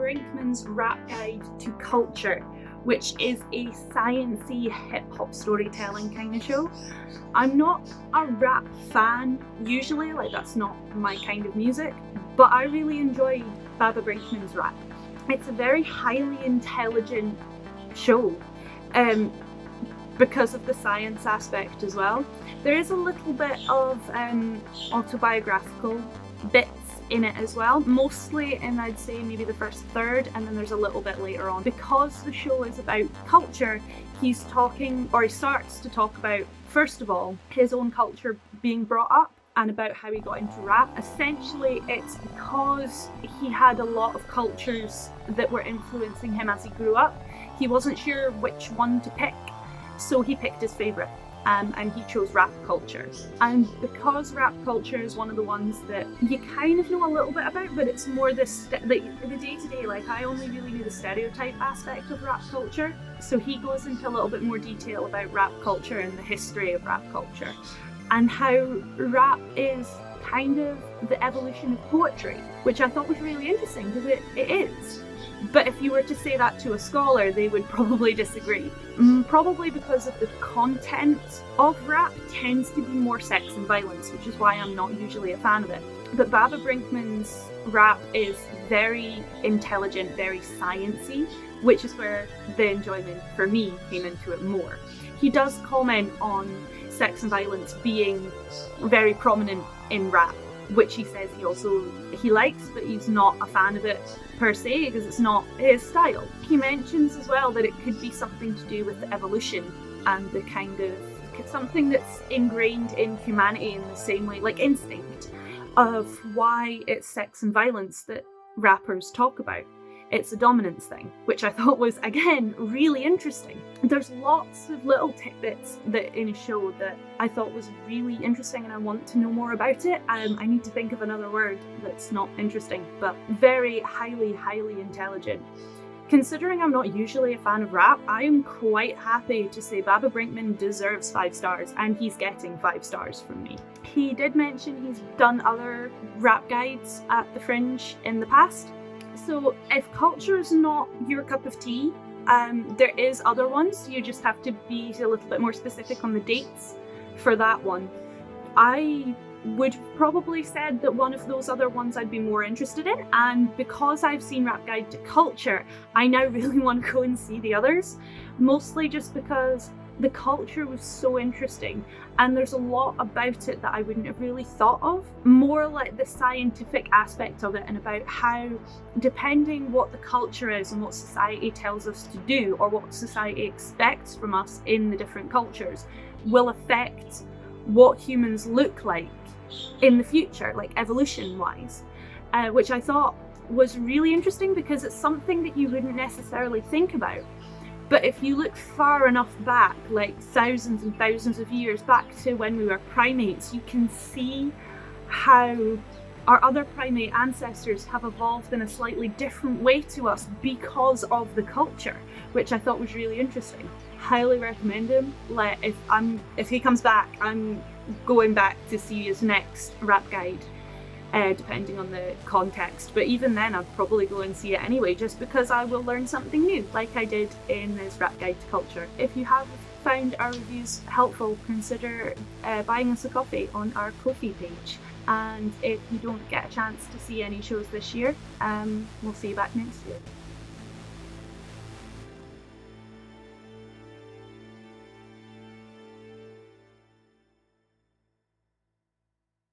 Brinkman's Rap Guide to Culture, which is a sciencey hip-hop storytelling kind of show. I'm not a rap fan usually, like that's not my kind of music, but I really enjoy Baba Brinkman's rap. It's a very highly intelligent show because of the science aspect as well. There is a little bit of autobiographical bits in it as well, mostly in, I'd say, maybe the first third, and then there's a little bit later on. Because the show is about culture, he starts to talk about, first of all, his own culture being brought up and about how he got into rap. Essentially, it's because he had a lot of cultures that were influencing him as he grew up. He wasn't sure which one to pick, so he picked his favourite. And he chose rap culture. And because rap culture is one of the ones that you kind of know a little bit about, but it's more the day-to-day, like I only really knew the stereotype aspect of rap culture. So he goes into a little bit more detail about rap culture and the history of rap culture, and how rap is kind of the evolution of poetry, which I thought was really interesting, because it is. But if you were to say that to a scholar, they would probably disagree. Probably because of the content of rap tends to be more sex and violence, which is why I'm not usually a fan of it. But Baba Brinkman's rap is very intelligent, very sciencey, which is where the enjoyment for me came into it more. He does comment on sex and violence being very prominent in rap, which he says he likes, but he's not a fan of it per se, because it's not his style. He mentions as well that it could be something to do with the evolution and the kind of something that's ingrained in humanity in the same way, like instinct, of why it's sex and violence that rappers talk about. It's a dominance thing, which I thought was, again, really interesting. There's lots of little tidbits that in a show that I thought was really interesting, and I want to know more about it. I need to think of another word that's not interesting, but very highly, highly intelligent. Considering I'm not usually a fan of rap, I am quite happy to say Baba Brinkman deserves 5 stars, and he's getting 5 stars from me. He did mention he's done other rap guides at the Fringe in the past. So if culture is not your cup of tea, there is other ones. You just have to be a little bit more specific on the dates for that one. I would probably said that one of those other ones I'd be more interested in, and because I've seen Rap Guide to Culture, I now really want to go and see the others, mostly just because the culture was so interesting, and there's a lot about it that I wouldn't have really thought of. More like the scientific aspect of it, and about how, depending what the culture is and what society tells us to do, or what society expects from us in the different cultures, will affect what humans look like in the future, like evolution-wise, which I thought was really interesting, because it's something that you wouldn't necessarily think about. But if you look far enough back, like thousands and thousands of years back to when we were primates, you can see how our other primate ancestors have evolved in a slightly different way to us because of the culture, which I thought was really interesting. Highly recommend him. Like if he comes back, I'm going back to see his next rap guide, depending on the context. But even then, I'd probably go and see it anyway, just because I will learn something new, like I did in this Rap Guide to Culture. If you have found our reviews helpful, consider buying us a coffee on our Ko-fi page. And if you don't get a chance to see any shows this year, we'll see you back next year.